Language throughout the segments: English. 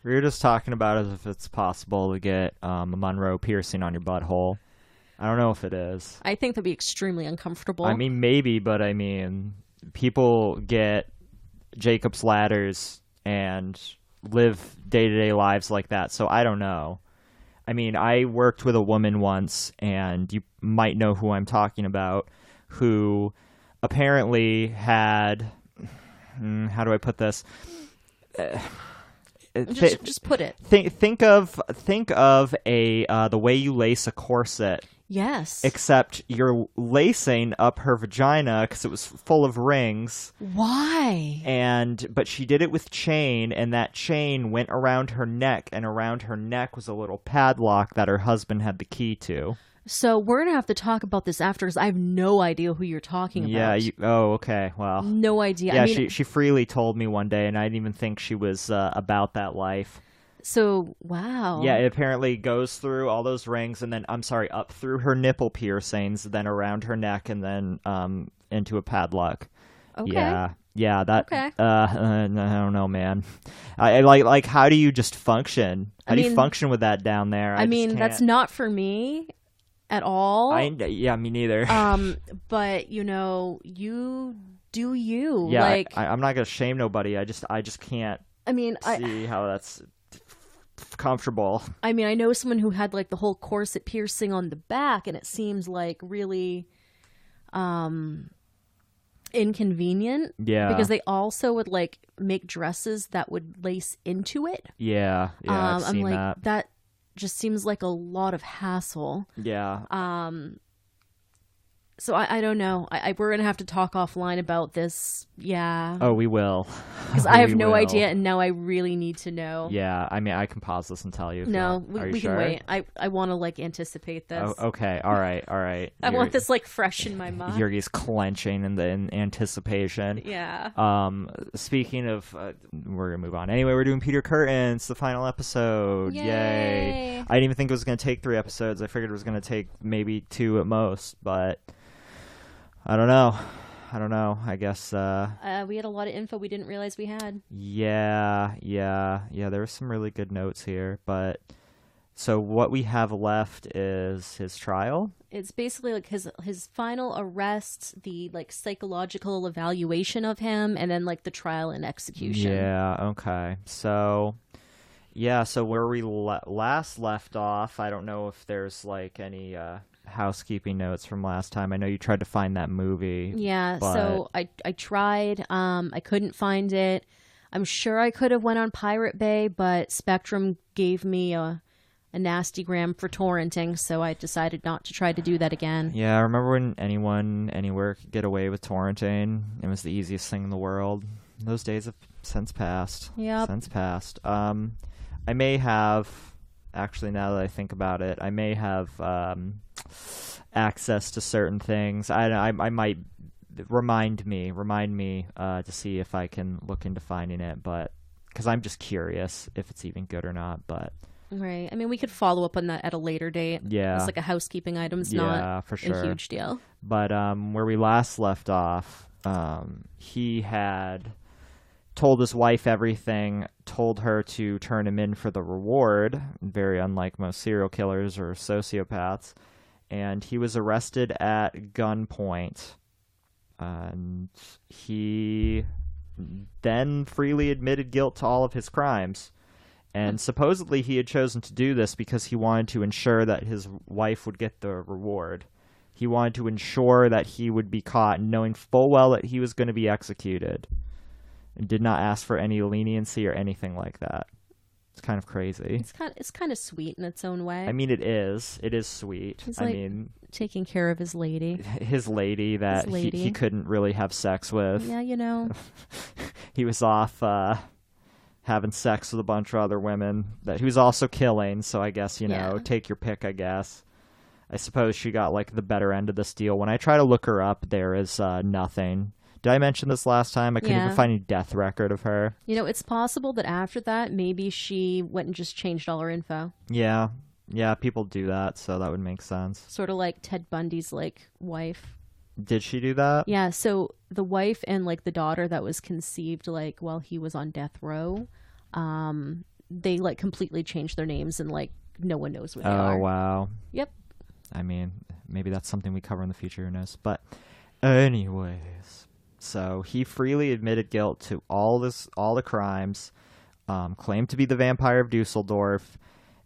We were just talking about as if it's possible to get a Monroe piercing on your butthole. I don't know if it is. I think that'd be extremely uncomfortable. I mean, maybe, but I mean, people get Jacob's ladders and live day-to-day lives like that, so I don't know. I mean, I worked with a woman once, and you might know who I'm talking about, who apparently had, how do I put this? Just put it. Think of the way you lace a corset. Yes. Except you're lacing up her vagina because it was full of rings. Why? But she did it with chain, and that chain went around her neck, and around her neck was a little padlock that her husband had the key to. So we're going to have to talk about this after, because I have no idea who you're talking about. Yeah. Oh, okay. Well. No idea. Yeah, I mean, she freely told me one day, and I didn't even think she was about that life. So, wow. Yeah, it apparently goes through all those rings, and then, up through her nipple piercings, then around her neck, and then into a padlock. Okay. Yeah, that. Okay. I don't know, man. I like. How do you just function? How do you function with that down there? I mean, that's not for me at all. Yeah, me neither. But you do you. Yeah, like I'm not gonna shame nobody. I just can't. I mean, see how that's comfortable. I mean, I know someone who had like the whole corset piercing on the back, and it seems like really inconvenient. Yeah. Because they also would like make dresses that would lace into it. Yeah. I've seen I'm like, that. that just seems like a lot of hassle. Yeah. So I don't know. We're going to have to talk offline about this. Yeah. Oh, we will. Because I have no idea, and now I really need to know. Yeah. I mean, I can pause this and tell you. No, we sure? can wait. I want to like anticipate this. Oh, okay. All right. I want this like fresh in my mind. Yergy's clenching in anticipation. Yeah. Speaking of, we're going to move on. Anyway, we're doing Peter Kürten. It's the final episode. Yay. I didn't even think it was going to take 3 episodes. I figured it was going to take maybe 2 at most, but I don't know. I guess we had a lot of info we didn't realize we had. Yeah. There were some really good notes here, but so what we have left is his trial. It's basically like his final arrest, the like psychological evaluation of him, and then like the trial and execution. Yeah. Okay. So where we last left off, I don't know if there's like any housekeeping notes from last time. I know you tried to find that movie. Yeah, so I tried. I couldn't find it. I'm sure I could have went on Pirate Bay, but Spectrum gave me a nasty gram for torrenting, so I decided not to try to do that again. Yeah, I remember when anyone anywhere could get away with torrenting. It was the easiest thing in the world. Those days have since passed. Yep. Since passed. I may have, actually, now that I think about it, I may have access to certain things. I might remind me to see if I can look into finding it, but because I'm just curious if it's even good or not. But right, I mean, we could follow up on that at a later date. Yeah, it's like a housekeeping item. It's not for sure a huge deal. But where we last left off, he had told his wife everything, told her to turn him in for the reward, very unlike most serial killers or sociopaths, and he was arrested at gunpoint. And he then freely admitted guilt to all of his crimes. And supposedly he had chosen to do this because he wanted to ensure that his wife would get the reward. He wanted to ensure that he would be caught, knowing full well that he was going to be executed, and did not ask for any leniency or anything like that. It's kind of crazy. It's kind of sweet in its own way. I mean, it is. It is sweet. He's like taking care of his lady. His lady that he couldn't really have sex with. Yeah, He was off having sex with a bunch of other women that he was also killing. So I guess, take your pick, I guess. I suppose she got like the better end of this deal. When I try to look her up, there is nothing. Did I mention this last time? I couldn't even find any death record of her. It's possible that after that, maybe she went and just changed all her info. Yeah, people do that, so that would make sense. Sort of like Ted Bundy's like wife. Did she do that? Yeah, so the wife and like the daughter that was conceived like while he was on death row, they like completely changed their names and like no one knows what they Oh, are. wow. Yep. I mean, maybe that's something we cover in the future, who knows? But anyways, so he freely admitted guilt to all the crimes, claimed to be the vampire of Dusseldorf,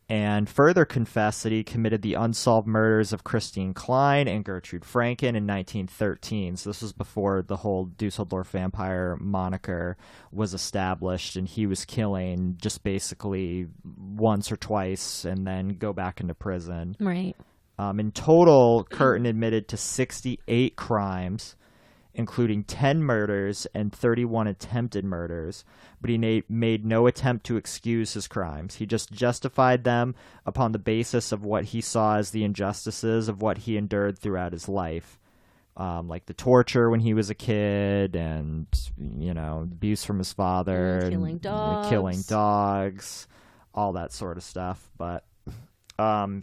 and further confessed that he committed the unsolved murders of Christine Klein and Gertrude Franken in 1913. So this was before the whole Dusseldorf vampire moniker was established, and he was killing just basically once or twice and then go back into prison. Right. In total, Kürten admitted to 68 crimes, including 10 murders and 31 attempted murders, but he made no attempt to excuse his crimes. He just justified them upon the basis of what he saw as the injustices of what he endured throughout his life, like the torture when he was a kid and, abuse from his father. Killing dogs, all that sort of stuff, but...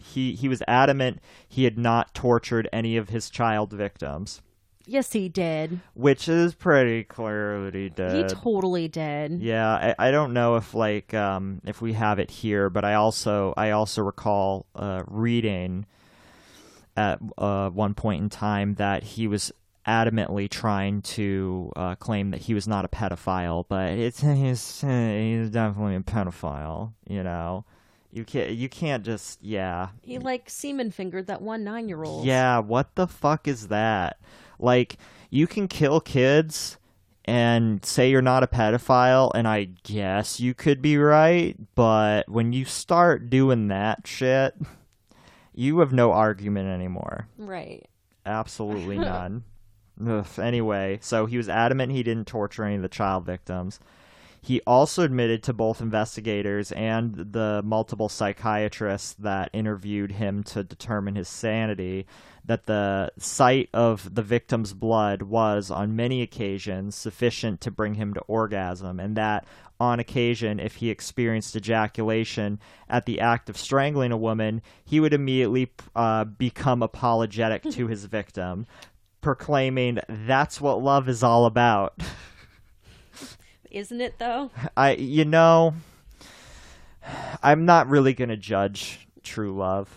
he was adamant he had not tortured any of his child victims. Yes, he did. Which is pretty clear that he did. He totally did. Yeah, I don't know if if we have it here, but I also recall reading at one point in time that he was adamantly trying to claim that he was not a pedophile, but he's definitely a pedophile, You can't just, yeah. He, semen fingered that one 9-year-old. Yeah, what the fuck is that? Like, you can kill kids and say you're not a pedophile, and I guess you could be right, but when you start doing that shit, you have no argument anymore. Right. Absolutely none. Ugh. Anyway, so he was adamant he didn't torture any of the child victims. He also admitted to both investigators and the multiple psychiatrists that interviewed him to determine his sanity that the sight of the victim's blood was, on many occasions, sufficient to bring him to orgasm, and that, on occasion, if he experienced ejaculation at the act of strangling a woman, he would immediately become apologetic to his victim, proclaiming, "That's what love is all about." Isn't it, though? I'm not really going to judge true love.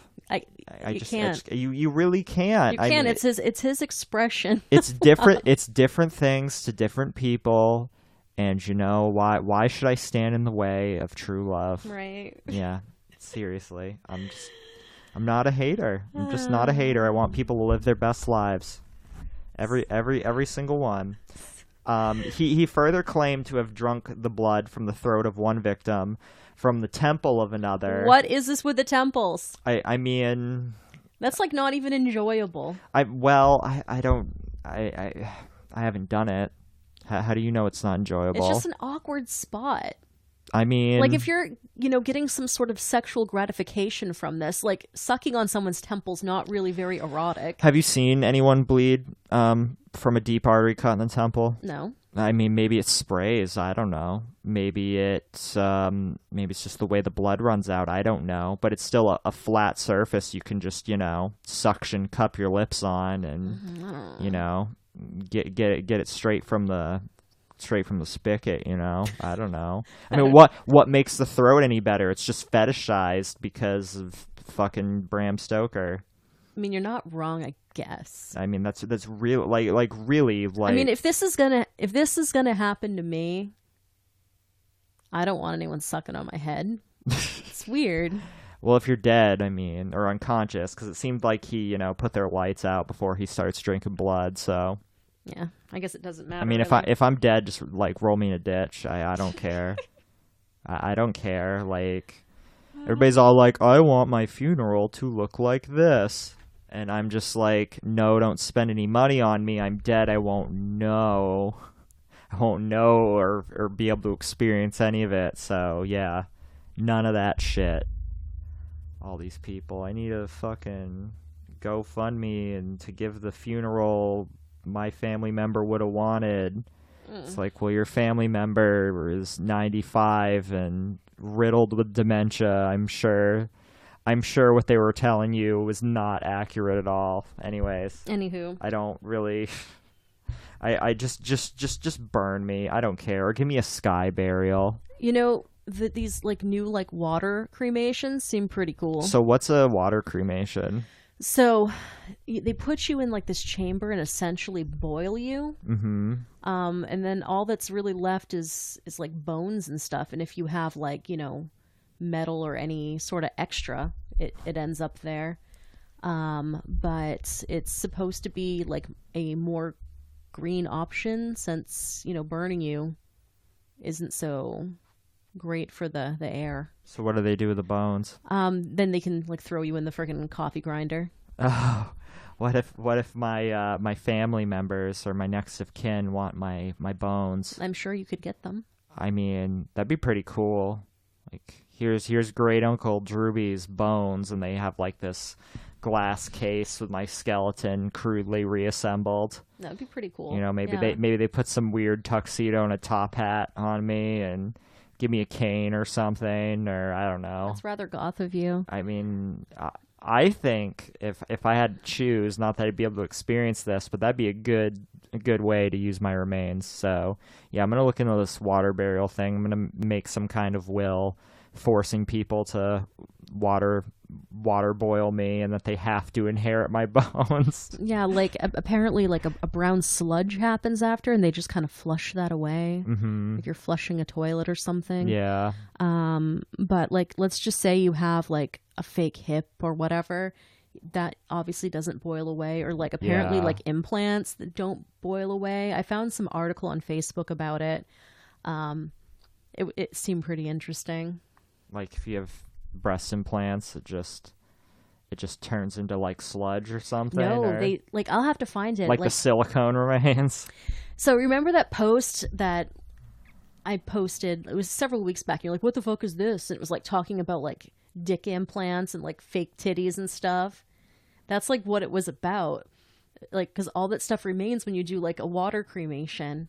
You can't. You really can't. You can. It's his expression. It's different. It's different things to different people. And why should I stand in the way of true love? Right. Yeah. Seriously. I'm not a hater. I'm just not a hater. I want people to live their best lives. Every single one. He further claimed to have drunk the blood from the throat of one victim, from the temple of another. What is this with the temples? I mean, that's not even enjoyable. I haven't done it. How do you know it's not enjoyable? It's just an awkward spot. I mean, if you're, getting some sort of sexual gratification from this, sucking on someone's temple's not really very erotic. Have you seen anyone bleed from a deep artery cut in the temple? No. I mean, maybe it's sprays. I don't know. Maybe it's just the way the blood runs out. I don't know. But it's still a flat surface. You can just suction cup your lips on and get it straight from the spigot. I don't know. I mean, what makes the throat any better? It's just fetishized because of fucking Bram Stoker. I mean, you're not wrong, I guess. I mean, that's real. Really. I mean, if this is gonna happen to me, I don't want anyone sucking on my head. It's weird. Well, if you're dead, I mean, or unconscious, because it seemed like he, put their lights out before he starts drinking blood. So. Yeah, I guess it doesn't matter. I mean, if I'm dead, just roll me in a ditch. I don't care. I don't care. Everybody's all like, I want my funeral to look like this. And I'm just like, no, don't spend any money on me. I'm dead. I won't know. Or be able to experience any of it. So, yeah, none of that shit. All these people. I need a fucking GoFundMe and to give the funeral my family member would have wanted. It's like, well, your family member is 95 and riddled with dementia. I'm sure what they were telling you was not accurate at all. Anyways. Anywho. I don't really. I just burn me. I don't care. Or give me a sky burial. these like new like water cremations seem pretty cool. So what's a water cremation? So they put you in like this chamber and essentially boil you. Mm-hmm. And then all that's really left is like bones and stuff. And if you have like, metal or any sort of extra, it ends up there. But it's supposed to be like a more green option since, burning you isn't so great for the air. So what do they do with the bones? Then they can like throw you in the friggin' coffee grinder. Oh, what if my my family members or my next of kin want my bones? I'm sure you could get them. I mean, that'd be pretty cool. Like here's great uncle Drewby's bones, and they have like this glass case with my skeleton crudely reassembled. That would be pretty cool. Maybe they put some weird tuxedo and a top hat on me and give me a cane or something, or I don't know. That's rather goth of you. I mean, I think if I had to choose, not that I'd be able to experience this, but that'd be a good way to use my remains. So yeah, I'm gonna look into this water burial thing. I'm gonna make some kind of will forcing people to water boil me, and that they have to inherit my bones. Yeah, like apparently like a brown sludge happens after, and they just kind of flush that away. Mm-hmm. Like you're flushing a toilet or something. Yeah. But like let's just say you have like a fake hip or whatever, that obviously doesn't boil away, or like apparently like implants that don't boil away. I found some article on Facebook about it. It seemed pretty interesting. Like if you have breast implants, it just turns into like sludge or something. No, or they like I'll have to find it. like the silicone remains. So remember that post that I posted? It was several weeks back. You're like, "What the fuck is this?" And it was like talking about like dick implants and like fake titties and stuff. That's like what it was about. Like, because all that stuff remains when you do like a water cremation.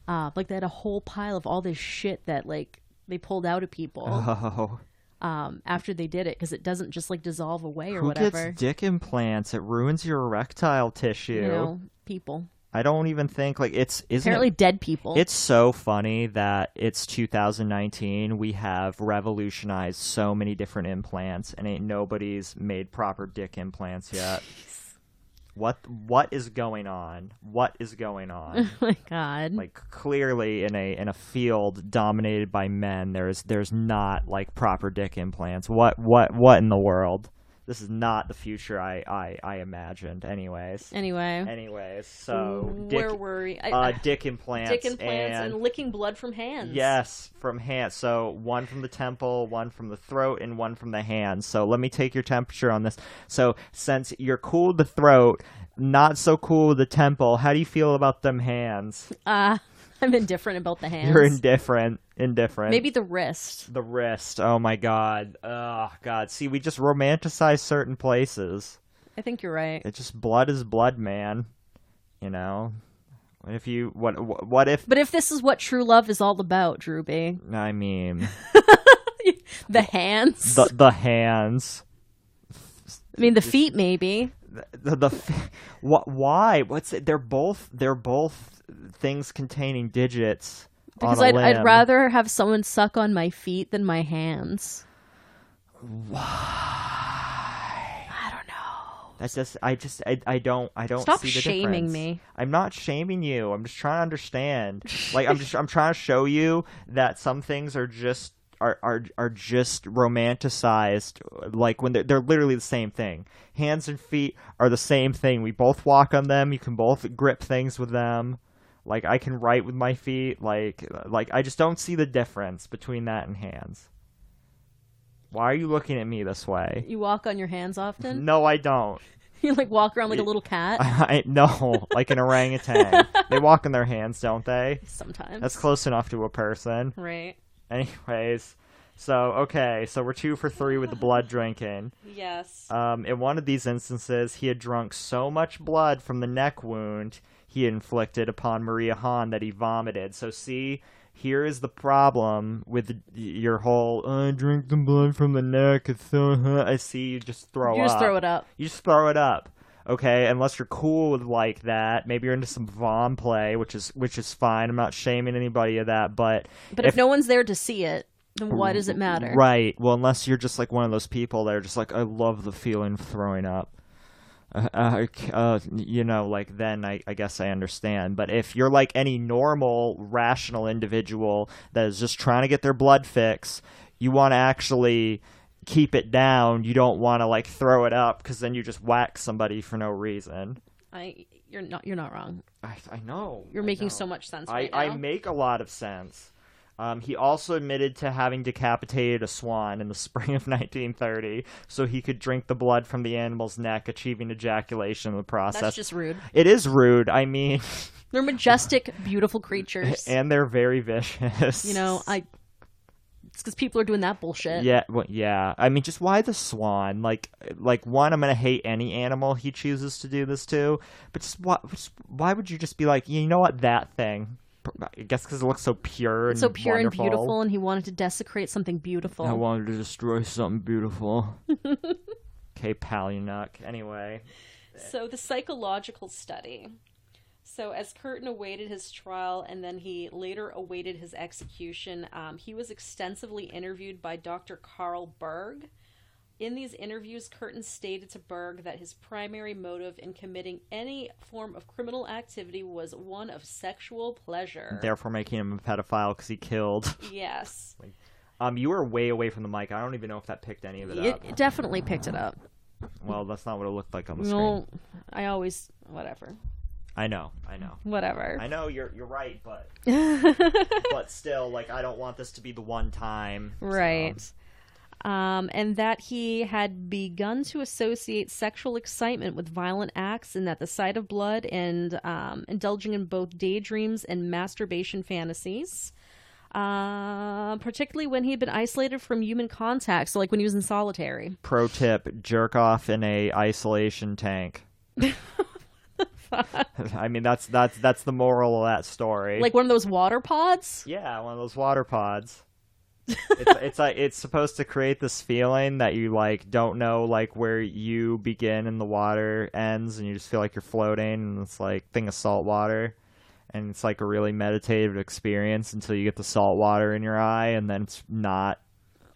Like they had a whole pile of all this shit that like they pulled out of people. Oh. After they did it, because it doesn't just like dissolve away or Who whatever. gets dick implants? It ruins your erectile tissue. People. I don't even think like isn't apparently it, dead people. It's so funny that it's 2019. We have revolutionized so many different implants, and ain't nobody's made proper dick implants yet. What is going on? What is going on? Oh my god! Like clearly in a field dominated by men, there's not like proper dick implants. What in the world? This is not the future I imagined. Anyways, so where were we? Dick implants. Dick implants and licking blood from hands. Yes, from hands. So one from the temple, one from the throat, and one from the hands. So let me take your temperature on this. So since you're cool with the throat, not so cool with the temple, how do you feel about them hands? I'm indifferent about the hands. You're indifferent. Maybe the wrist. The wrist. Oh my god. Oh god. See, we just romanticize certain places. I think you're right. It's just blood is blood, man. What if? But if this is what true love is all about, Drewby. I mean, the hands. The hands. I mean, the feet, maybe. Why? What's it? They're both things containing digits. Because on a limb. I'd rather have someone suck on my feet than my hands. Why? I don't know. That's just I don't Stop see the shaming difference. me. I'm not shaming you. I'm just trying to understand. Like I'm trying to show you that some things are just romanticized, like when they're literally the same thing. Hands and feet are the same thing. We both walk on them. You can both grip things with them. Like I can write with my feet. Like I just don't see the difference between that and hands. Why are you looking at me this way? You walk on your hands often? No, I don't. You like walk around like a little cat? No, like an orangutan. They walk on their hands, don't they? Sometimes. That's close enough to a person. Right. Anyways, so we're 2 for 3 with the blood drinking. Yes. In one of these instances, he had drunk so much blood from the neck wound he inflicted upon Maria Hahn that he vomited. So see, here is the problem with your whole, I drink the blood from the neck, it's so I see you just throw up. You just throw it up. You just throw it up. Okay, unless you're cool with like that, maybe you're into some vom play, which is fine. I'm not shaming anybody of that, but if no one's there to see it, Then why does it matter? Right. Well, unless you're just like one of those people that are just like, I love the feeling of throwing up. Like then I guess I understand. But if you're like any normal, rational individual that is just trying to get their blood fix, you want to actually keep it down. You don't want to like throw it up because then you just whack somebody for no reason. You're not wrong. I know. You're making so much sense right now. I make a lot of sense. He also admitted to having decapitated a swan in the spring of 1930 so he could drink the blood from the animal's neck, achieving ejaculation in the process. That's just rude. It is rude. I mean... They're majestic, beautiful creatures. And they're very vicious. It's because people are doing that bullshit. Yeah, well, yeah. I mean, just why the swan? Like one, I'm gonna hate any animal he chooses to do this to. But why would you just be like, you know what, that thing? I guess because it looks so pure and wonderful. And beautiful, and he wanted to desecrate something beautiful. I wanted to destroy something beautiful. Okay, pal, you nuck. Anyway. So the psychological study. So as Kürten awaited his trial and then he later awaited his execution, he was extensively interviewed by Dr. Carl Berg. In these interviews, Kürten stated to Berg that his primary motive in committing any form of criminal activity was one of sexual pleasure. Therefore making him a pedophile because he killed. Yes. You were way away from the mic. I don't even know if that picked any of it up. It definitely picked it up. Well, that's not what it looked like on the screen. Whatever. I know. Whatever. I know you're right, but but still, like, I don't want this to be the one time. Right. So. And that he had begun to associate sexual excitement with violent acts, and that the sight of blood and indulging in both daydreams and masturbation fantasies, particularly when he had been isolated from human contact, so like when he was in solitary. Pro tip, jerk off in a isolation tank. I mean, that's the moral of that story. Like one of those water pods? Yeah, one of those water pods. It's supposed to create this feeling that you like don't know like where you begin and the water ends, and you just feel like you're floating, and it's like thing of salt water, and it's like a really meditative experience until you get the salt water in your eye, and then it's not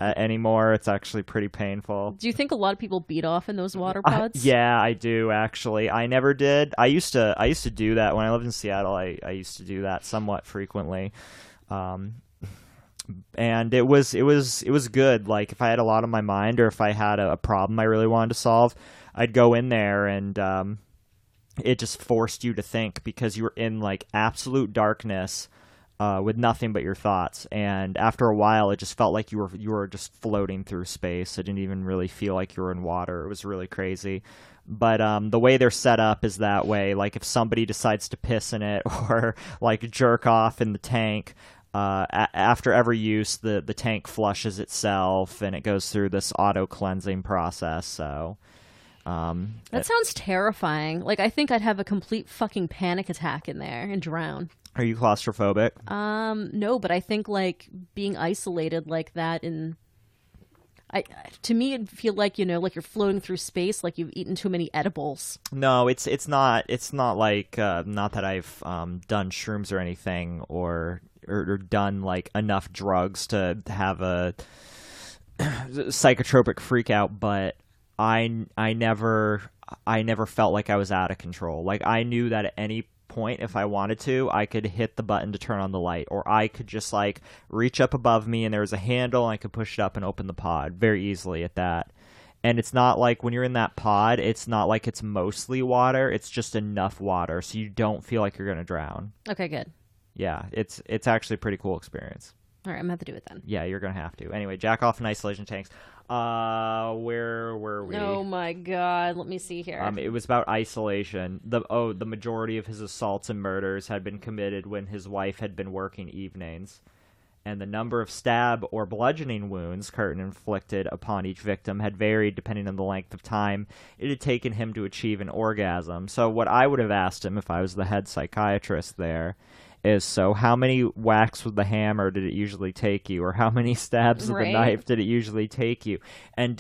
anymore. It's actually pretty painful. Do you think a lot of people beat off in those water pods? Yeah, I do actually. I never did. I used to do that when I lived in Seattle. I used to do that somewhat frequently. And it was good. Like if I had a lot on my mind or if I had a problem I really wanted to solve, I'd go in there and it just forced you to think because you were in like absolute darkness with nothing but your thoughts. And after a while, it just felt like you were just floating through space. It didn't even really feel like you were in water. It was really crazy. But the way they're set up is that way. Like if somebody decides to piss in it or like jerk off in the tank, after every use, the tank flushes itself and it goes through this auto cleansing process. So that sounds terrifying. Like I think I'd have a complete fucking panic attack in there and drown. Are you claustrophobic? No, but I think like being isolated like that, and to me it'd feel like like you're floating through space, like you've eaten too many edibles. No, it's not like not that I've done shrooms or anything or done like enough drugs to have a psychotropic freak out, but I never felt like I was out of control. Like I knew that at any point, if I wanted to, I could hit the button to turn on the light, or I could just like reach up above me and there was a handle and I could push it up and open the pod very easily at that. And it's not like when you're in that pod, it's not like it's mostly water, it's just enough water so you don't feel like you're gonna drown. Okay, good. Yeah, it's actually a pretty cool experience. All right, I'm gonna have to do it then. Yeah, you're gonna have to. Anyway, jack off in isolation tanks. Where were we? Oh my god, let me see here. It was about isolation. The majority of his assaults and murders had been committed when his wife had been working evenings, and the number of stab or bludgeoning wounds Kürten inflicted upon each victim had varied depending on the length of time it had taken him to achieve an orgasm. So what I would have asked him if I was the head psychiatrist there is, so how many whacks with the hammer did it usually take you, or how many stabs with the knife did it usually take you, and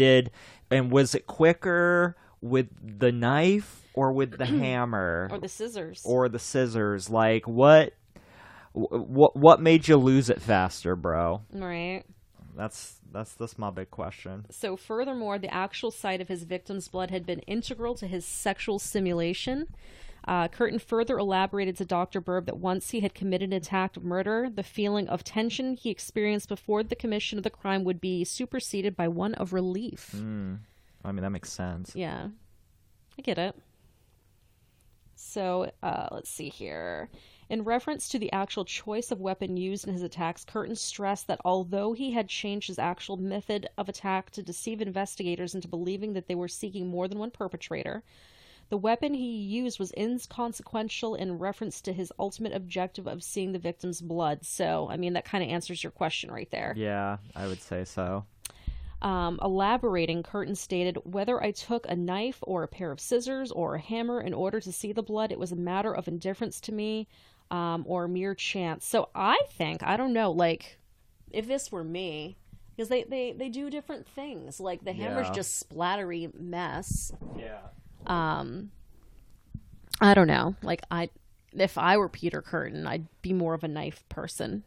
was it quicker with the knife or with the hammer or the scissors? Like what made you lose it faster, bro? Right. That's my big question. So furthermore, the actual sight of his victim's blood had been integral to his sexual simulation. Kürten further elaborated to Dr. Berg that once he had committed an act of murder, the feeling of tension he experienced before the commission of the crime would be superseded by one of relief. I mean, that makes sense. Yeah, I get it. So, let's see here. In reference to the actual choice of weapon used in his attacks, Kürten stressed that although he had changed his actual method of attack to deceive investigators into believing that they were seeking more than one perpetrator, the weapon he used was inconsequential in reference to his ultimate objective of seeing the victim's blood. So, I mean, that kind of answers your question right there. Yeah, I would say so. Elaborating, Kürten stated, whether I took a knife or a pair of scissors or a hammer in order to see the blood, it was a matter of indifference to me, or mere chance. So I think, I don't know, like, if this were me, because they do different things. Like, the hammer's just splattery mess. Yeah. I don't know. Like, if I were Peter Kürten, I'd be more of a knife person.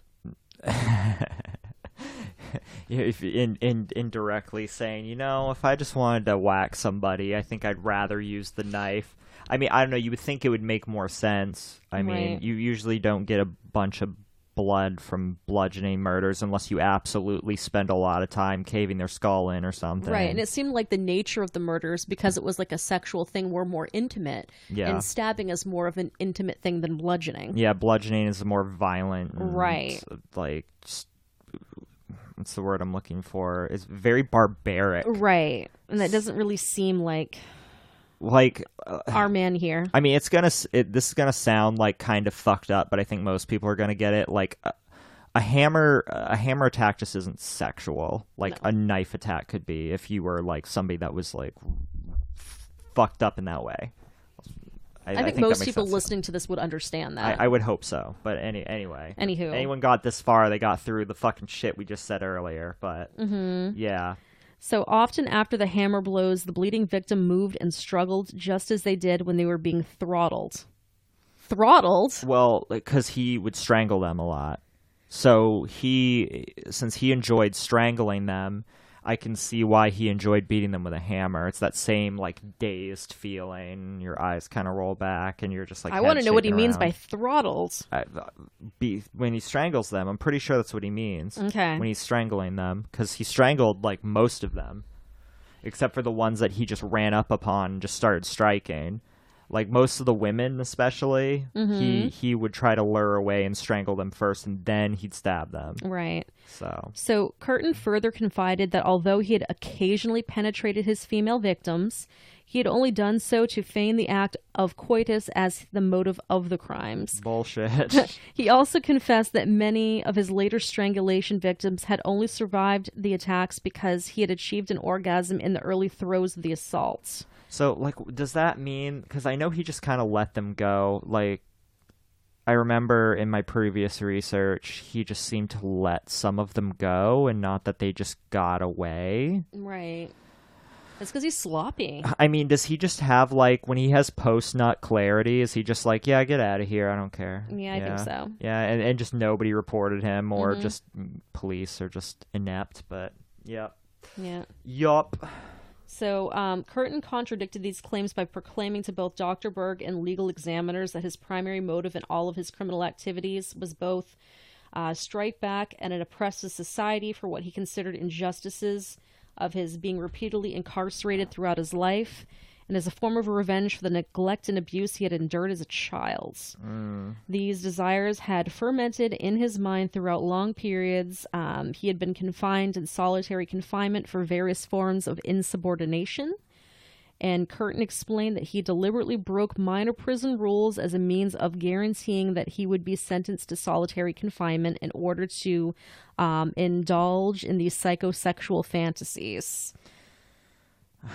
If indirectly saying, if I just wanted to whack somebody, I think I'd rather use the knife. I mean, I don't know. You would think it would make more sense. I mean, you usually don't get a bunch of blood from bludgeoning murders unless you absolutely spend a lot of time caving their skull in or something. Right, and it seemed like the nature of the murders, because it was like a sexual thing, were more intimate. Yeah. And stabbing is more of an intimate thing than bludgeoning. Yeah, bludgeoning is more violent. Right. Like, what's the word I'm looking for? It's very barbaric. Right. And that doesn't really seem like our man here. I mean, this is gonna sound like kind of fucked up, but I think most people are gonna get it. Like a hammer attack just isn't sexual. Like a knife attack could be if you were like somebody that was like fucked up in that way. I think most people listening to this would understand that. I would hope so. But anyway. Anywho. Anyone got this far, they got through the fucking shit we just said earlier. But, yeah. So often after the hammer blows, the bleeding victim moved and struggled just as they did when they were being throttled. Throttled? Well, because he would strangle them a lot. So since he enjoyed strangling them, I can see why he enjoyed beating them with a hammer. It's that same, like, dazed feeling. Your eyes kind of roll back, and you're just like, I want to know what he means by throttled. When he strangles them, I'm pretty sure that's what he means. Okay. When he's strangling them, because he strangled, like, most of them, except for the ones that he just ran up upon and just started striking. Like, most of the women, especially, he would try to lure away and strangle them first, and then he'd stab them. Right. So Kürten further confided that although he had occasionally penetrated his female victims, he had only done so to feign the act of coitus as the motive of the crimes. Bullshit. He also confessed that many of his later strangulation victims had only survived the attacks because he had achieved an orgasm in the early throes of the assaults. So, like, does that mean... Because I know he just kind of let them go. Like, I remember in my previous research, he just seemed to let some of them go and not that they just got away. Right. It's because he's sloppy. I mean, does he just have, like, when he has post-nut clarity, is he just like, yeah, get out of here, I don't care? Yeah, I think so. Yeah, and just nobody reported him or just police or just inept, but, yep. Yeah. Yup. So, Kürten contradicted these claims by proclaiming to both Dr. Berg and legal examiners that his primary motive in all of his criminal activities was both strike back at an oppressive society for what he considered injustices of his being repeatedly incarcerated throughout his life, and as a form of revenge for the neglect and abuse he had endured as a child. These desires had fermented in his mind throughout long periods. He had been confined in solitary confinement for various forms of insubordination. And Kürten explained that he deliberately broke minor prison rules as a means of guaranteeing that he would be sentenced to solitary confinement in order to indulge in these psychosexual fantasies.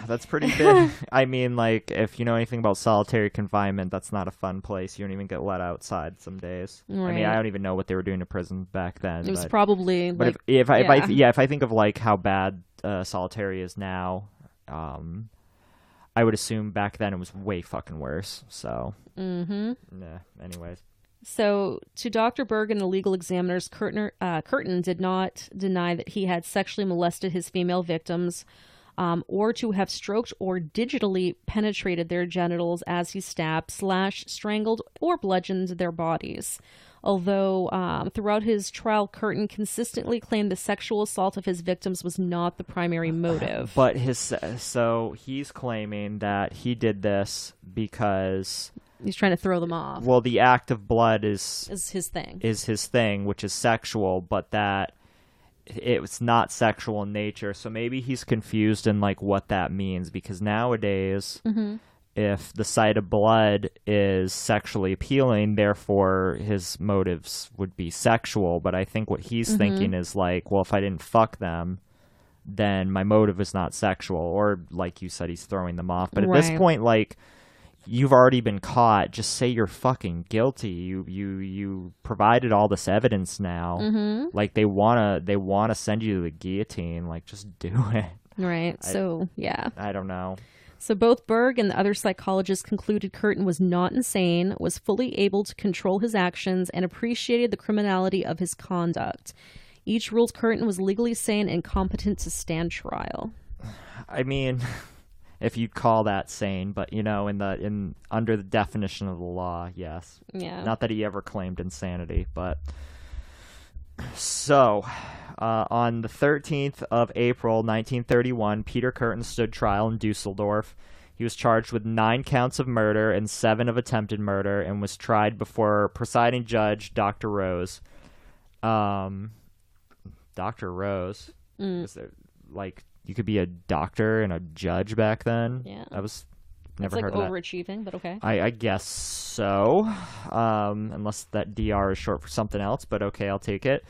That's pretty big. I mean, like, if you know anything about solitary confinement, that's not a fun place. You don't even get let outside some days. Right. I mean, I don't even know what they were doing to prison back then. It was probably, but like, if I think of, like, how bad solitary is now, I would assume back then it was way fucking worse. So, anyways. So, to Dr. Berg and the legal examiners, Kürten did not deny that he had sexually molested his female victims or to have stroked or digitally penetrated their genitals as he stabbed, slashed, strangled, or bludgeoned their bodies. Although throughout his trial, Kürten consistently claimed the sexual assault of his victims was not the primary motive. But so he's claiming that he did this because he's trying to throw them off. Well, the act of blood is his thing. Is his thing, which is sexual, but that it's not sexual in nature. So maybe he's confused in like what that means, because nowadays, if the sight of blood is sexually appealing, therefore his motives would be sexual. But I think what he's thinking is like, well, if I didn't fuck them, then my motive is not sexual. Or like you said, he's throwing them off. But at this point, like, you've already been caught. Just say you're fucking guilty. You provided all this evidence now. Like they wanna send you to the guillotine. Like, just do it. Right. I don't know. So both Berg and the other psychologists concluded Kürten was not insane, was fully able to control his actions, and appreciated the criminality of his conduct. Each ruled Kürten was legally sane and competent to stand trial. I mean, if you'd call that sane, but under the definition of the law, yes. Yeah. Not that he ever claimed insanity, but so on the 13th of April, 1931, Peter Kürten stood trial in Düsseldorf. He was charged with 9 counts of murder and 7 of attempted murder, and was tried before presiding judge Dr. Rose. Dr. Rose? Is there, like, you could be a doctor and a judge back then? Yeah. I was never That's heard like of that. overachieving, but okay. I guess so. Unless that DR is short for something else, but okay, I'll take it.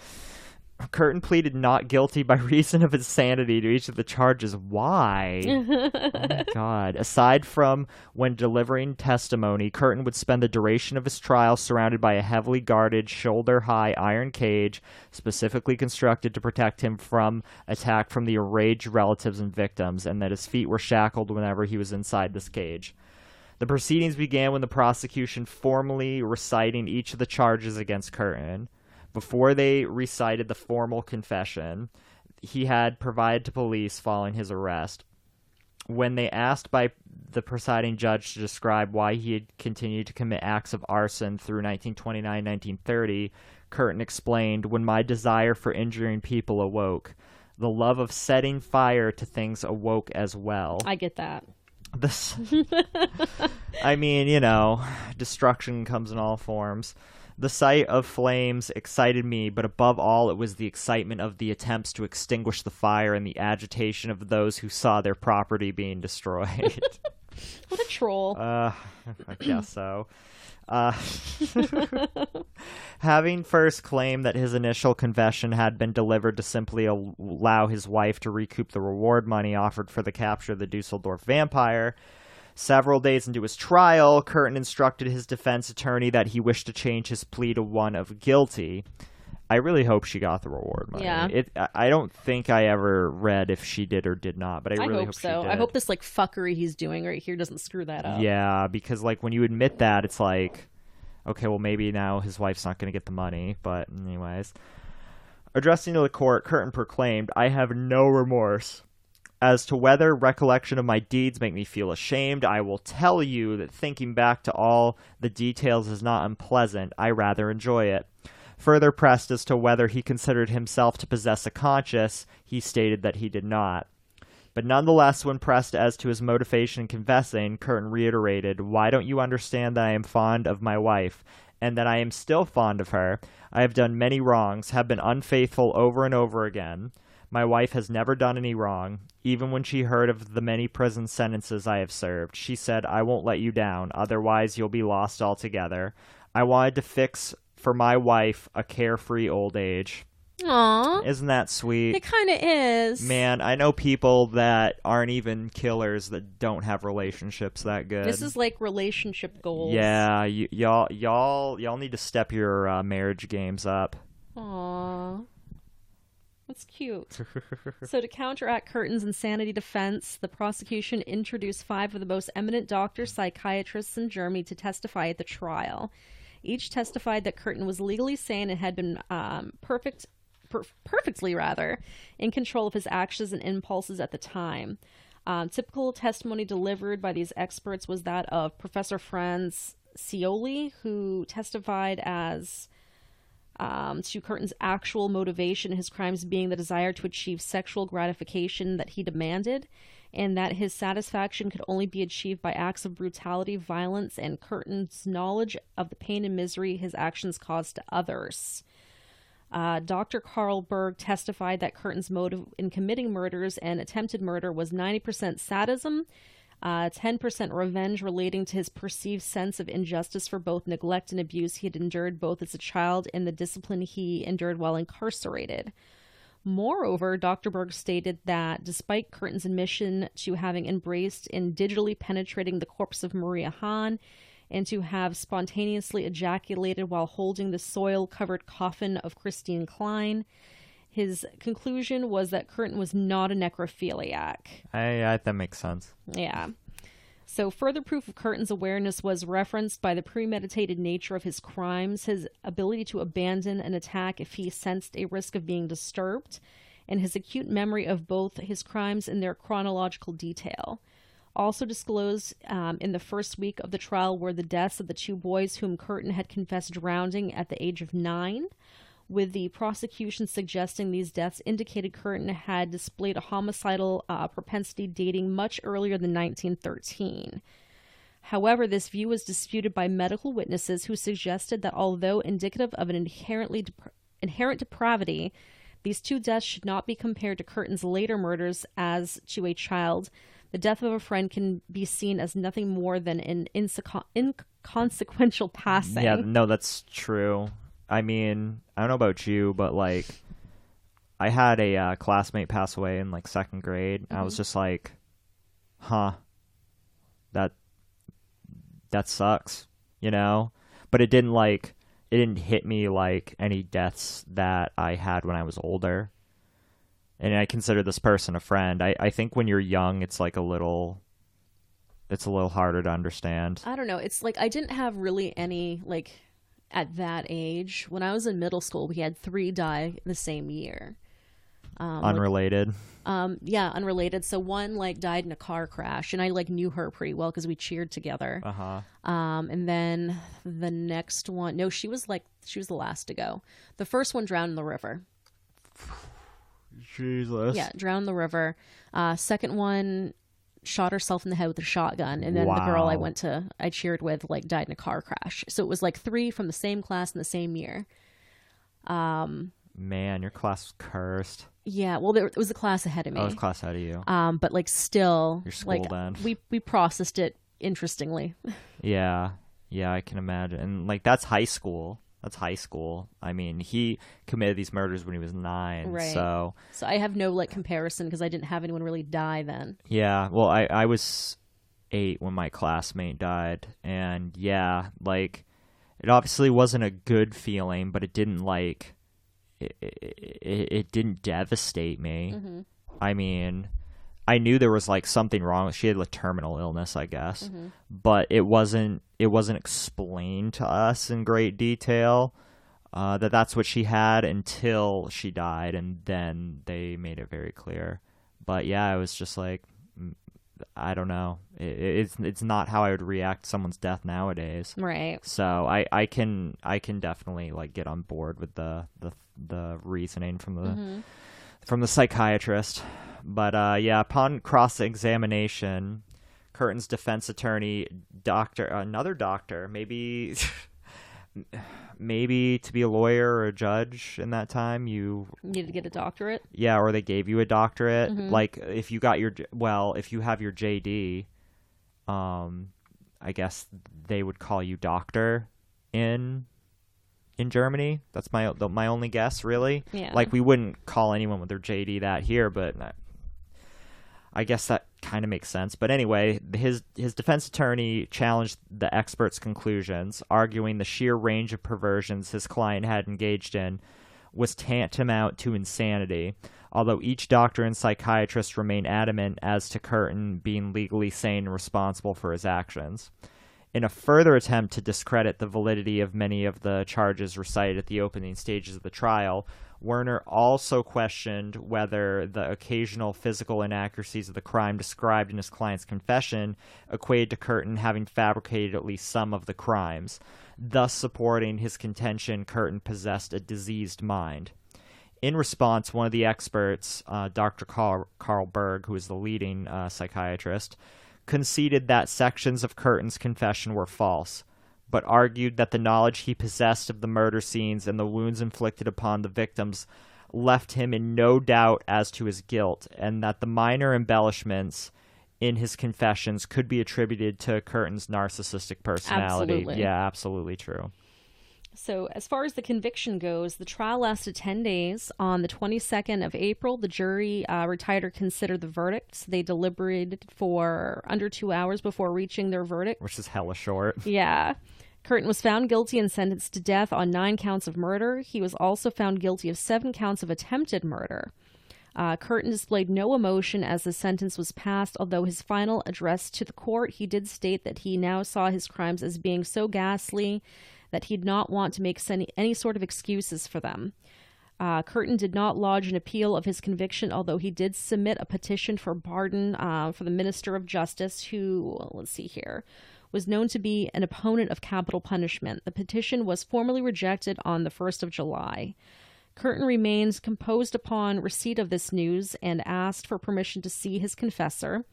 Kürten pleaded not guilty by reason of insanity to each of the charges. Why? Oh my God. Aside from when delivering testimony, Kürten would spend the duration of his trial surrounded by a heavily guarded, shoulder-high iron cage specifically constructed to protect him from attack from the enraged relatives and victims, and that his feet were shackled whenever he was inside this cage. The proceedings began when the prosecution formally reciting each of the charges against Kürten. Before they recited the formal confession he had provided to police following his arrest. When they asked by the presiding judge to describe why he had continued to commit acts of arson through 1929-1930, Kürten explained, "When my desire for injuring people awoke, the love of setting fire to things awoke as well." I get that. I mean, destruction comes in all forms. The sight of flames excited me, but above all it was the excitement of the attempts to extinguish the fire and the agitation of those who saw their property being destroyed. What a troll. I guess so. Having first claimed that his initial confession had been delivered to simply allow his wife to recoup the reward money offered for the capture of the Düsseldorf vampire, several days into his trial, Kürten instructed his defense attorney that he wished to change his plea to one of guilty. I really hope she got the reward money. Yeah. I don't think I ever read if she did or did not, but I really hope so. she did. I hope this fuckery he's doing right here doesn't screw that up. Yeah, because when you admit that, it's like, okay, well maybe now his wife's not going to get the money, but anyways. Addressing to the court, Kürten proclaimed, "I have no remorse. As to whether recollection of my deeds make me feel ashamed, I will tell you that thinking back to all the details is not unpleasant. I rather enjoy it." Further pressed as to whether he considered himself to possess a conscience, he stated that he did not. But nonetheless, when pressed as to his motivation in confessing, Kürten reiterated, "Why don't you understand that I am fond of my wife, and that I am still fond of her? I have done many wrongs, have been unfaithful over and over again. My wife has never done any wrong. Even when she heard of the many prison sentences I have served, she said, 'I won't let you down, otherwise you'll be lost altogether.' I wanted to fix for my wife a carefree old age." Aww. Isn't that sweet? It kind of is. Man, I know people that aren't even killers that don't have relationships that good. This is like relationship goals. Yeah, y'all need to step your marriage games up. Aww. That's cute. So to counteract Kürten's insanity defense, the prosecution introduced 5 of the most eminent doctors, psychiatrists in Germany to testify at the trial. Each testified that Kürten was legally sane and had been perfectly in control of his actions and impulses at the time. Typical testimony delivered by these experts was that of Professor Franz Scioli, who testified as to Kürten's actual motivation in his crimes being the desire to achieve sexual gratification that he demanded, and that his satisfaction could only be achieved by acts of brutality, violence, and Kürten's knowledge of the pain and misery his actions caused to others. Dr. Karl Berg testified that Kürten's motive in committing murders and attempted murder was 90% sadism, 10% revenge relating to his perceived sense of injustice for both neglect and abuse he had endured both as a child and the discipline he endured while incarcerated. Moreover, Dr. Berg stated that despite Kürten's admission to having embraced in digitally penetrating the corpse of Maria Hahn and to have spontaneously ejaculated while holding the soil-covered coffin of Christine Klein, his conclusion was that Kürten was not a necrophiliac. That makes sense. Yeah. So further proof of Kürten's awareness was referenced by the premeditated nature of his crimes, his ability to abandon an attack if he sensed a risk of being disturbed, and his acute memory of both his crimes in their chronological detail. Also disclosed in the first week of the trial were the deaths of the two boys whom Kürten had confessed drowning at the age of 9, with the prosecution suggesting these deaths indicated Kürten had displayed a homicidal propensity dating much earlier than 1913. However, this view was disputed by medical witnesses who suggested that although indicative of an inherent depravity, these two deaths should not be compared to Kürten's later murders as to a child. The death of a friend can be seen as nothing more than an inconsequential passing. Yeah, no, that's true. I mean, I don't know about you, but, like, I had a classmate pass away in, like, 2nd grade. Mm-hmm. I was just like, huh, that sucks, you know? But it didn't hit me like any deaths that I had when I was older. And I consider this person a friend. I think when you're young, it's a little harder to understand. I don't know. It's like I didn't have really any, like, at that age. When I was in middle school, we had 3 die the same year. Unrelated? Yeah, unrelated. So one, like, died in a car crash, and I, like, knew her pretty well because we cheered together. Uh-huh. And then the next one, no, she was the last to go. The first one drowned in the river. Jesus. Yeah, drowned in the river. Second one shot herself in the head with a shotgun, and then the girl I cheered with, like, died in a car crash. So it was like 3 from the same class in the same year. Man, your class was cursed. Yeah, well, it was a class ahead of me. Oh, it was a class ahead of you. But, like, still, your school like, then. We processed it interestingly. Yeah, I can imagine. And, like, that's high school. I mean, he committed these murders when he was 9. Right. So I have no, like, comparison because I didn't have anyone really die then. Yeah. Well, I was 8 when my classmate died. And, yeah, like, it obviously wasn't a good feeling, but it didn't, like, it didn't devastate me. Mm-hmm. I mean, I knew there was, like, something wrong. She had a terminal illness, I guess. Mm-hmm. But it wasn't explained to us in great detail that that's what she had until she died, and then they made it very clear. But yeah, it was just like, I don't know. It's not how I would react to someone's death nowadays. Right. So I can definitely, like, get on board with the reasoning from the psychiatrist. But yeah, upon cross-examination, Kürten's defense attorney, another doctor, maybe to be a lawyer or a judge in that time, you needed to get a doctorate. Yeah, or they gave you a doctorate. Mm-hmm. Like, if you have your JD, I guess they would call you doctor in Germany. That's my only guess, really. Yeah. Like, we wouldn't call anyone with their JD that here, but I guess that kind of makes sense. But anyway, his defense attorney challenged the expert's conclusions, arguing the sheer range of perversions his client had engaged in was tantamount to insanity, although each doctor and psychiatrist remained adamant as to Kürten being legally sane and responsible for his actions. In a further attempt to discredit the validity of many of the charges recited at the opening stages of the trial, Werner also questioned whether the occasional physical inaccuracies of the crime described in his client's confession equated to Kürten having fabricated at least some of the crimes, thus supporting his contention Kürten possessed a diseased mind. In response, one of the experts, Dr. Carl Berg, who is the leading psychiatrist, conceded that sections of Kürten's confession were false, but argued that the knowledge he possessed of the murder scenes and the wounds inflicted upon the victims left him in no doubt as to his guilt, and that the minor embellishments in his confessions could be attributed to Kürten's narcissistic personality. Absolutely. Yeah, absolutely true. So as far as the conviction goes, the trial lasted 10 days. On the 22nd of April, the jury retired or considered the verdicts. They deliberated for under 2 hours before reaching their verdict. Which is hella short. Yeah. Kürten was found guilty and sentenced to death on 9 counts of murder. He was also found guilty of 7 counts of attempted murder. Kürten displayed no emotion as the sentence was passed, although his final address to the court, he did state that he now saw his crimes as being so ghastly that he'd not want to make any sort of excuses for them. Kürten did not lodge an appeal of his conviction, although he did submit a petition for pardon for the Minister of Justice, who, let's see here, was known to be an opponent of capital punishment. The petition was formally rejected on the 1st of July. Kürten remains composed upon receipt of this news and asked for permission to see his confessor,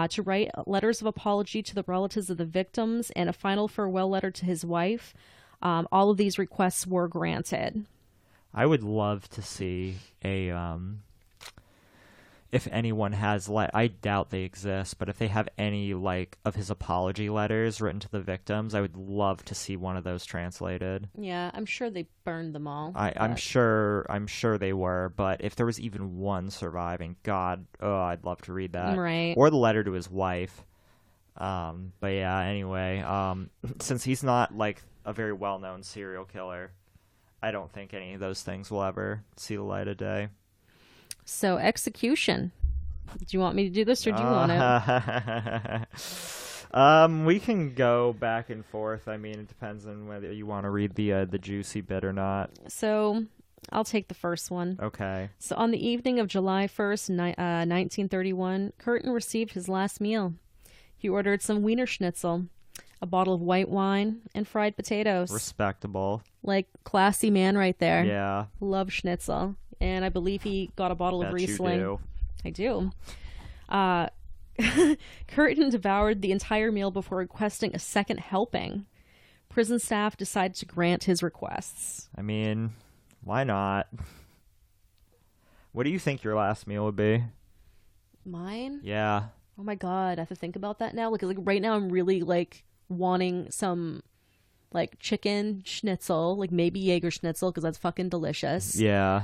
to write letters of apology to the relatives of the victims, and a final farewell letter to his wife. All of these requests were granted. I would love to see a if anyone has, I doubt they exist, but if they have any, of his apology letters written to the victims, I would love to see one of those translated. Yeah, I'm sure they burned them all. I'm sure they were, but if there was even one surviving, God, I'd love to read that. Right. Or the letter to his wife. But yeah, anyway, since he's not, a very well-known serial killer, I don't think any of those things will ever see the light of day. So, execution. Do you want me to do this, or do you want to? We can go back and forth. I mean, it depends on whether you want to read the juicy bit or not. So, I'll take the first one. Okay. So, on the evening of July 1st, 1931, Kürten received his last meal. He ordered some Wiener Schnitzel, a bottle of white wine, and fried potatoes. Respectable. Classy man right there. Yeah. Love schnitzel. And I believe he got a bottle of Riesling. You do. I do. Kürten devoured the entire meal before requesting a second helping. Prison staff decided to grant his requests. I mean, why not? What do you think your last meal would be? Mine? Yeah. Oh my God, I have to think about that now. Because right now I'm really wanting some chicken schnitzel, maybe Jaeger schnitzel, because that's fucking delicious. Yeah.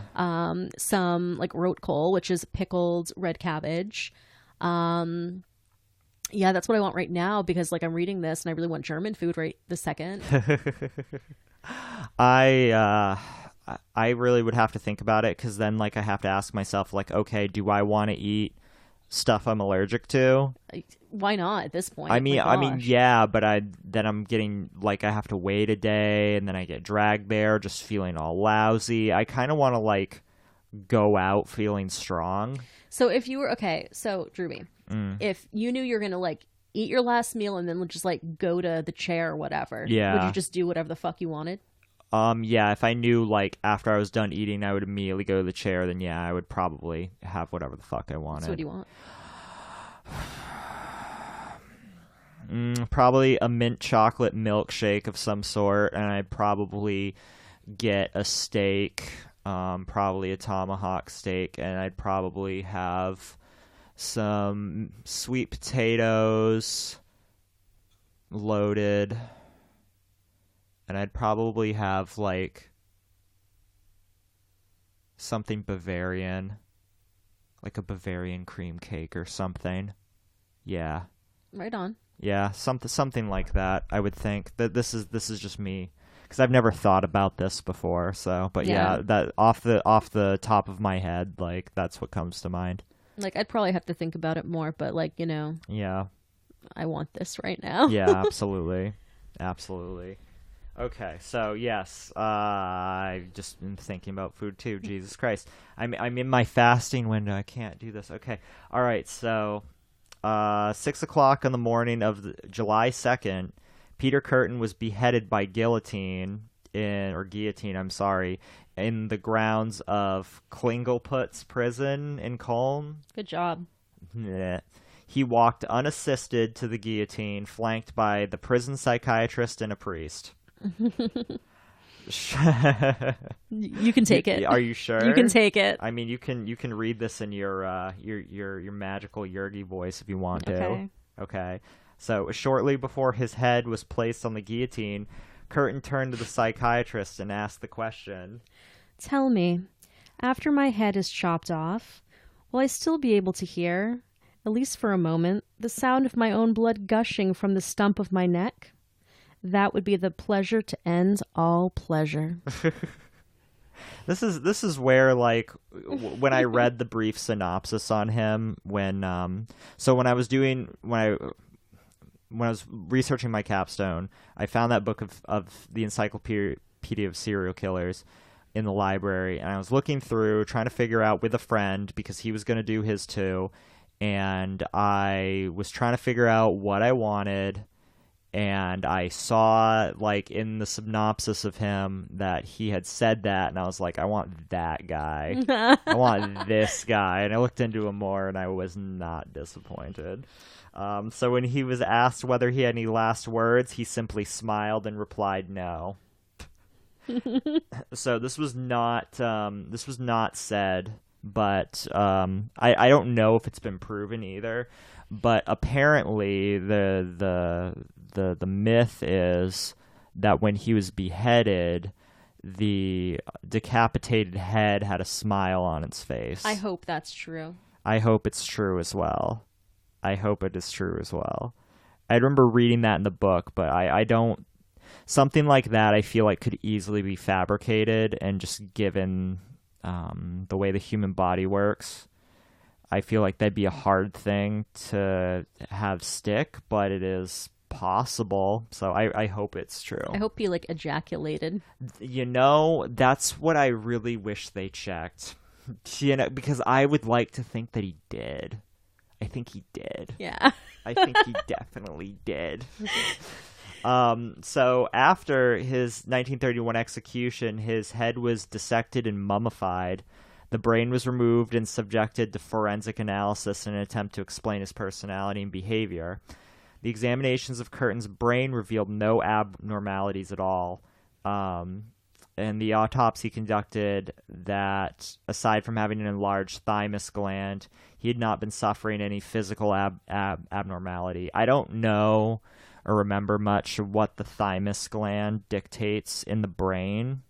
Some rotkohl, which is pickled red cabbage. Yeah, that's what I want right now, because I'm reading this and I really want German food right this second. I really would have to think about it, because then I have to ask myself okay, do I want to eat stuff I'm allergic to? Why not at this point? I mean, yeah, but then I'm getting I have to wait a day, and then I get dragged there just feeling all lousy. I kind of want to go out feeling strong. So if you were Drewby, if you knew you were gonna eat your last meal and then just go to the chair or whatever, yeah, would you just do whatever the fuck you wanted? Yeah, if I knew after I was done eating I would immediately go to the chair, then yeah, I would probably have whatever the fuck I wanted. So what do you want? Probably a mint chocolate milkshake of some sort, and I'd probably get a steak, probably a tomahawk steak, and I'd probably have some sweet potatoes loaded, and I'd probably have something Bavarian, a Bavarian cream cake or something. Yeah. Right on. Yeah, something like that. I would think that this is just me, because I've never thought about this before. So, but yeah, that off the top of my head, that's what comes to mind. I'd probably have to think about it more, but Yeah. I want this right now. Yeah, absolutely. Absolutely. Okay, so yes, I just been thinking about food too. Jesus Christ, I'm in my fasting window. I can't do this. Okay, all right. So, 6 o'clock in the morning of July 2nd, Peter Kürten was beheaded by guillotine guillotine. I'm sorry, in the grounds of Klingelputz prison in Köln. Good job. Meh. He walked unassisted to the guillotine, flanked by the prison psychiatrist and a priest. You can take it. Are you sure? You can take it. I mean, you can read this in your magical Yergy voice if you want to. Okay. Okay. So shortly before his head was placed on the guillotine, Kürten turned to the psychiatrist and asked the question: Tell me, after my head is chopped off, will I still be able to hear, at least for a moment, the sound of my own blood gushing from the stump of my neck? That would be the pleasure to end all pleasure. This is where, like, when I read the brief synopsis on him, when I was researching my capstone, I found that book of the Encyclopedia of Serial Killers in the library, and I was looking through, trying to figure out with a friend, because he was going to do his too, and I was trying to figure out what I wanted, and I saw, like, in the synopsis of him that he had said that, and I was like, I want that guy. I want this guy. And I looked into him more, and I was not disappointed. So when he was asked whether he had any last words, he simply smiled and replied no. So this was not said, but I don't know if it's been proven either. But apparently the myth is that when he was beheaded, the decapitated head had a smile on its face. I hope that's true. I hope it's true as well. I hope it is true as well. I remember reading that in the book, but I don't... Something like that I feel like could easily be fabricated, and just given the way the human body works, I feel like that'd be a hard thing to have stick, but it is possible. So I hope it's true. I hope he, like, ejaculated. You know, that's what I really wish they checked. You know, because I would like to think that he did. I think he did. Yeah. I think he definitely did. So after his 1931 execution, his head was dissected and mummified. The brain was removed and subjected to forensic analysis in an attempt to explain his personality and behavior. The examinations of Kürten's brain revealed no abnormalities at all. And the autopsy conducted that, aside from having an enlarged thymus gland, he had not been suffering any physical abnormality. I don't know or remember much of what the thymus gland dictates in the brain.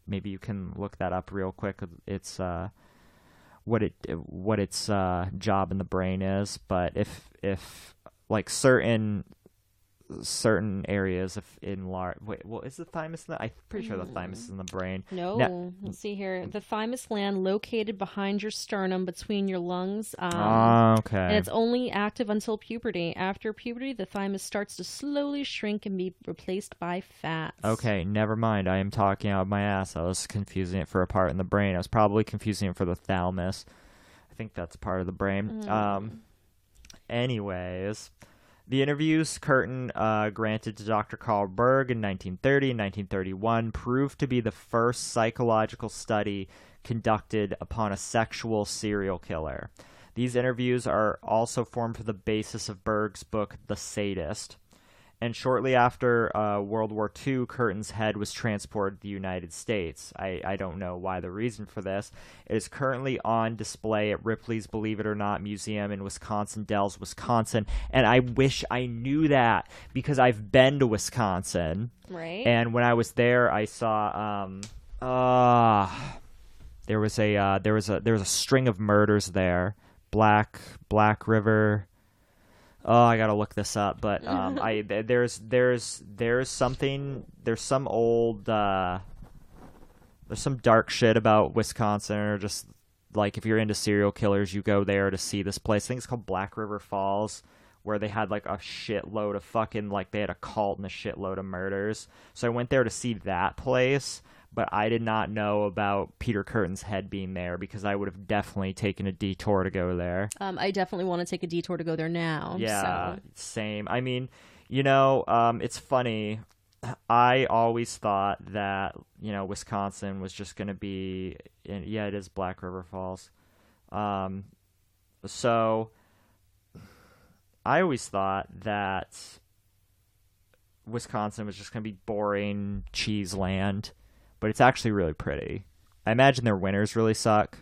Maybe you can look that up real quick. It's what its job in the brain is. But if like certain areas of enlarge. Wait, well, is the thymus? I'm pretty sure the thymus is in the brain. No, let's see here. The thymus gland located behind your sternum, between your lungs. Okay. And it's only active until puberty. After puberty, the thymus starts to slowly shrink and be replaced by fats. Okay, never mind. I am talking out of my ass. I was confusing it for a part in the brain. I was probably confusing it for the thalamus. I think that's part of the brain. Anyways. The interviews Kürten granted to Dr. Carl Berg in 1930 and 1931 proved to be the first psychological study conducted upon a sexual serial killer. These interviews are also formed for the basis of Berg's book, The Sadist. And shortly after World War II, Kürten's head was transported to the United States. I don't know why the reason for this. It is currently on display at Ripley's Believe It or Not Museum in Wisconsin Dells, Wisconsin. And I wish I knew that, because I've been to Wisconsin. Right. And when I was there, I saw there was a string of murders there. Black River. Oh, I gotta look this up, but there's some dark shit about Wisconsin, or just like if you're into serial killers, you go there to see this place. I think it's called Black River Falls, where they had like a shitload of fucking, like they had a cult and a shitload of murders. So I went there to see that place, but I did not know about Peter Kürten's head being there because I would have definitely taken a detour to go there. I definitely want to take a detour to go there now. Yeah, so. same. I mean, it's funny. I always thought that, Wisconsin was just going to be, yeah, it is Black River Falls. So I always thought that Wisconsin was just going to be boring cheese land, but it's actually really pretty. I imagine their winters really suck.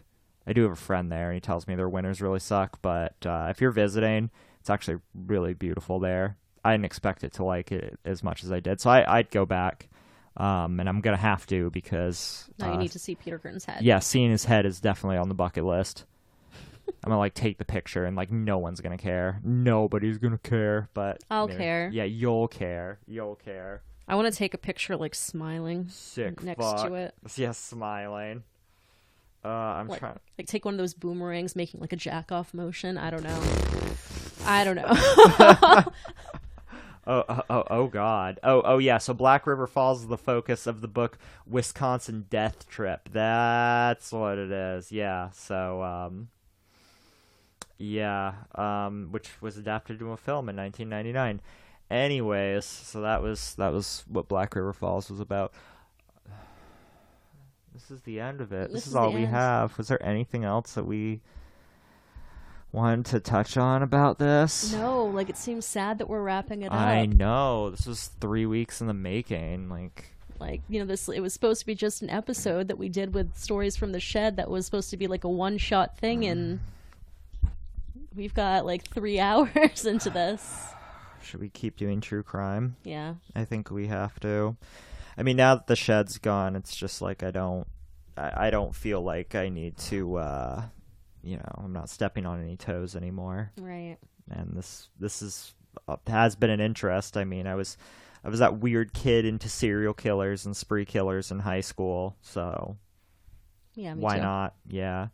I do have a friend there, and he tells me their winters really suck, but if you're visiting, it's actually really beautiful there. I didn't expect it to like it as much as I did, so I'd go back, and I'm going to have to because... Now you need to see Peter Kürten's head. Yeah, seeing his head is definitely on the bucket list. I'm going to, like, take the picture, and, like, no one's going to care. Nobody's going to care, but... I'll care. Yeah, you'll care. You'll care. I want to take a picture, like, smiling. Sick next fuck. to it. Yeah, smiling. I'm trying... Like, take one of those boomerangs making, like, a jack-off motion. I don't know. Oh, God. Oh, yeah. So Black River Falls is the focus of the book Wisconsin Death Trip. That's what it is. Yeah. So, which was adapted to a film in 1999. Anyways, so that was what Black River Falls was about. This is the end of it. This is all we have. Was there anything else that we wanted to touch on about this? No, like it seems sad that we're wrapping it up. I know. This was 3 weeks in the making. This it was supposed to be just an episode that we did with Stories from the Shed that was supposed to be like a one-shot thing, and we've got like 3 hours into this. Should we keep doing true crime? Yeah. I think we have to. I mean, now that the shed's gone, it's just like I don't feel like I need to I'm not stepping on any toes anymore. Right. And this has been an interest. I mean, I was that weird kid into serial killers and spree killers in high school, so yeah, why too. not? Yeah.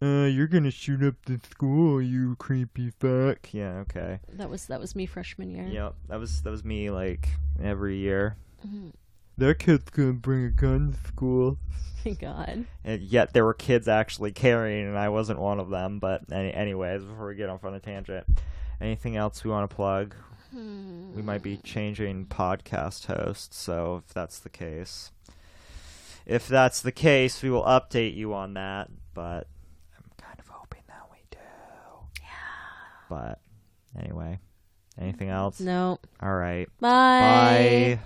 You're gonna shoot up the school, you creepy fuck. Yeah, okay. That was me freshman year. Yep, that was me like every year. Mm-hmm. That kid's gonna bring a gun to school. Thank God. And yet there were kids actually carrying, and I wasn't one of them. But anyways, before we get off on a tangent, anything else we want to plug? We might be changing podcast hosts, so if that's the case, we will update you on that. But I'm kind of hoping that we do. Yeah. But anyway, anything else? No. All right. Bye. Bye.